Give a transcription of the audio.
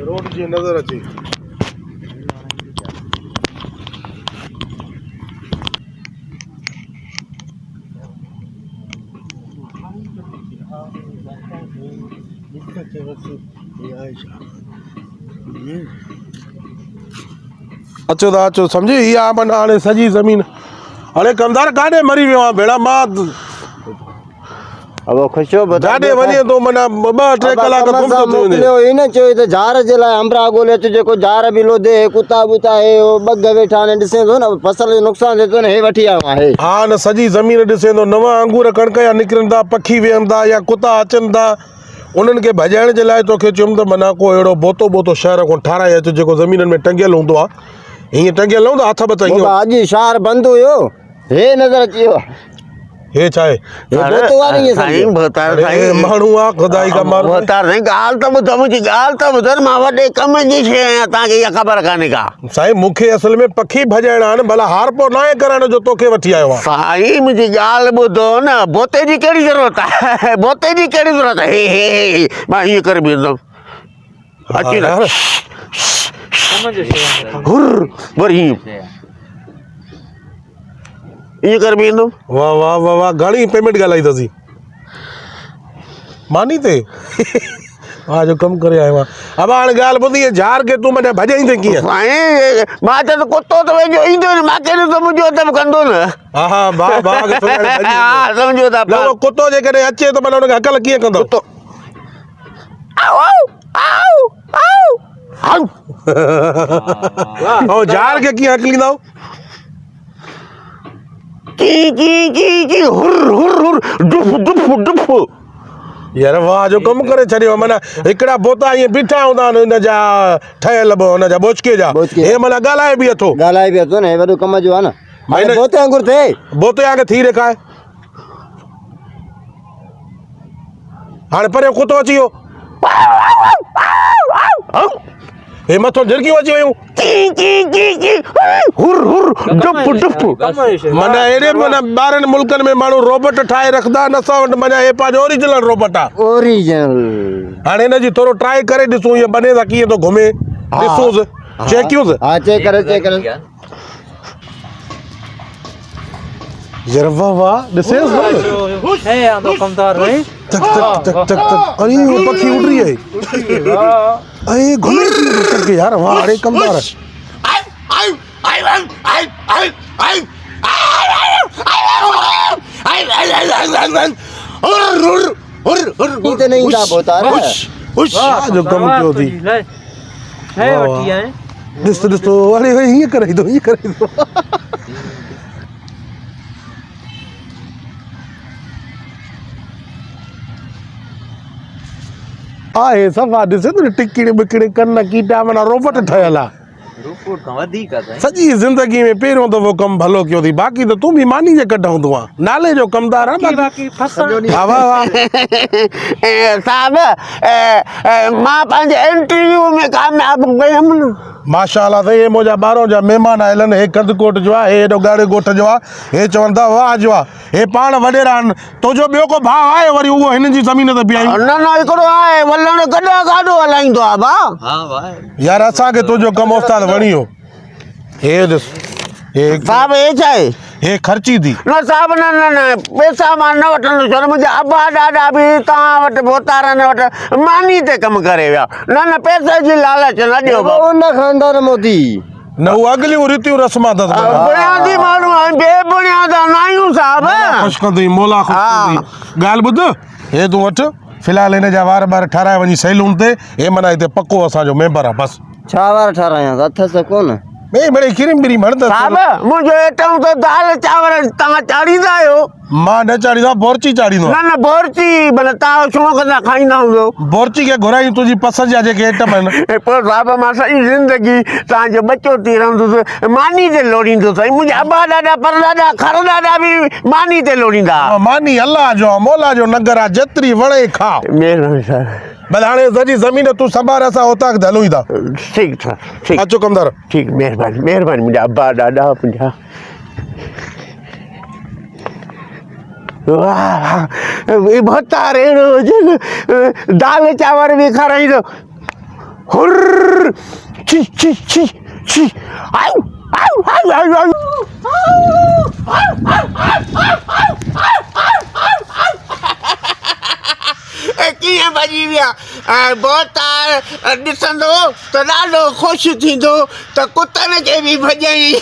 road जी नजर अचे अचो था अचो सम्झी इहा माना हाणे सॼी ज़मीन हाणे कमदार काॾे मरी वियो आहे भेणा मां अब खुशो जाॾे वञे थो माना 2-3 कलाक गुम थो थी वञे इन चयो त जार जे लाइ अंबरा ॻोल्हे तो जेको जार बि लोधे कुता बुता हे बग वेठा आहिनि ॾिसे थो न फसल जो नुक़सान थिए थो न हे वठी आयो आहे हा न सॼी ज़मीन ॾिसे थो नवां अंगूर कणक जा निकिरनि था पखी वेहनि था या कुता अचनि था उन्हनि खे भॼाइण जे लाइ तोखे चयुमि त माना को अहिड़ो बोतो शहर खां ठाराए अचो जेको ज़मीननि में टंगियल हूंदो आहे हीअं टंगियल हूंदो हथ बत हीअं अॼु शहर बंदि हुयो हे नज़र अची वियो हे छा आहे माण्हू आहे खुदाई का माण्हू ॻाल्हि त ॿुधो मुंहिंजी ॻाल्हि त ॿुधो मां वॾे कम जी शइ आहियां तव्हांखे इहा ख़बर कान्हे का साईं मूंखे असल में पखी भॼाइणा आहिनि भला हार पो न आहे करण जो तोखे वठी आयो आहे साईं मुंहिंजी ॻाल्हि ॿुधो न बोते जी कहिड़ी ज़रूरत आहे बोते जी कहिड़ी ज़रूरत आहे हे मां हीअं करे बीहंदुमि अची न हुर वरी ईअं कर बीहंदुमि वाह वाह वाह वाह घणी पेमेंट ॻाल्हाई अथसीं मानी ते हा जो कमु करे आयो आहे अब हाणे ॻाल्हि ॿुधी जार खे तूं माना भॼाईंदे कीअं साईं मां चयो त कुतो त वेझो ईंदो न मां कहिड़ो त मुंहिंजो अदब कंदो न हा हा वाह वाह हा सम्झो था कुतो जेकॾहिं अचे त माना हुनखे अकल कीअं कंदो ऐं जार खे कीअं अकलींदव यार वाह जो कमु करे छॾियो माना हिकिड़ा बोता ईअं बीठा हूंदा आहिनि हिन जा ठहियल हुन जा बोचके जा हे माना ॻाल्हाए बि अथो न हे वॾो कम जो आहे न बोते वांगुरु थिए बोते वांगुरु थी ॾेखारे हाणे परे कुतो अची वियो हे मथो झिरकियूं अची वियूं माना अहिड़े माना ॿारनि मुल्कनि में माण्हू रोबोट ठाहे रखंदा न असां वटि माना हे पंहिंजो ओरिजिनल रोबोट आहे ओरिजिनल हाणे हिन जी थोरो ट्राई करे ॾिसूं हीअ बने था कीअं थो घुमे ॾिसूंसि चेक कयूंसि हा चेक करे यार वाह वाह ॾिसेसि है आंदो कमदार रे टक टक टक टक टक अरे वो पखी उड़ रही है अरे घुमे के यार वाह अरे कमदार इतने नहीं था बोता रे वाह जो कम क्यों थी है वठी है दोस्तों अरे ये कर दो आहे सफ़ा ॾिसे थो टिकड़ी बिकड़ी कन कीटा माना रोबोट ठहियल आहे सॼी ज़िंदगी में पहिरियों दफ़ो कमु भलो कयो अथई बाक़ी त तूं बि मानी जे कढ हूंदो आहे नाले जो कमदार आहे बाक़ी साहब मां पंहिंजे इंटरव्यू में कामयाबु कयुमि न माशाअल्लाह त हे मुंहिंजा ॿाहिरों जा महिमान आयल आहिनि हे कंदकोट जो आहे हे हेॾो ॻाढ़े ॻोठ जो आहे हे चवनि था वाह जो आहे हे पाण वॾेरा आहिनि तुंहिंजो ॿियो को भाउ आहे वरी उहो हिन जी ज़मीन ते बीहायूं न हिकिड़ो आहे वलण कॾहिं गाॾो हलाईंदो आहे भाउ यार असांखे तुंहिंजो कमु उस्ताद वणियो हे ॾिस हे साहब हे छा आहे हे ख़र्ची थी न साहब न पैसा मां न वठंदुसि छो मुंहिंजा अबा ॾाॾा बि तव्हां वटि बोतारनि वटि मानी ते कमु करे विया न पैसे जी लालच न ॾियो उन खानदान मोदी न उहो अॻिलियूं रीतियूं रस्मां अथसि बुनियादी माण्हू आहिनि बेबुनियाद न आहियूं साहब ख़ुशि कंदुई मोला ख़ुशि कंदुई ॻाल्हि ॿुध हे तूं वठि फ़िलहालु हिन जा वार ठाराए वञी सैलून ते हे माना हिते पको असांजो मेंबर आहे बसि छा वार ठारायां अथसि कोन मिड़ी खीरी मिड़ी मणंदा साहब मुंहिंजो एटम त दाल चांवर तव्हां चाढ़ींदा आहियो मां न चाढ़ींदो बोरची चाढ़ींदो न बोरची भले तव्हां शौक़ सां खाईंदा हूंदो बोरची खे घुराई तुंहिंजी पसंदि जा जेके आइटम आहिनि पोइ साहब मां सॼी ज़िंदगी तव्हांजो बचो थी रहंदुसि मानी ते लोड़ींदुसि ऐं मुंहिंजा अबा ॾाॾा परॾाॾा खर ॾाॾा बि मानी ते लोड़ींदा मानी अलाह जो मोला जो नगर आहे जेतिरी वणे खा महिरबानी साहब भले हाणे सॼी ज़मीन तूं संभाल असां हुतां हलूं ई था ठीक था ठीक अचो कमदार ठीक मेहरबानी मेहरबानी मुंहिंजा अब्बा ॾाॾा मुंहिंजा वाह भत्ता रेणो हुजनि दाल चांवर बि खाराईंदो हुर्र छी छी छी छी आऊ आऊ आऊ आऊ आऊ कीअं भॼी विया ऐं बोतार ॾिसंदो त ॾाढो ख़ुशि थींदो त कुतनि खे बि भॼई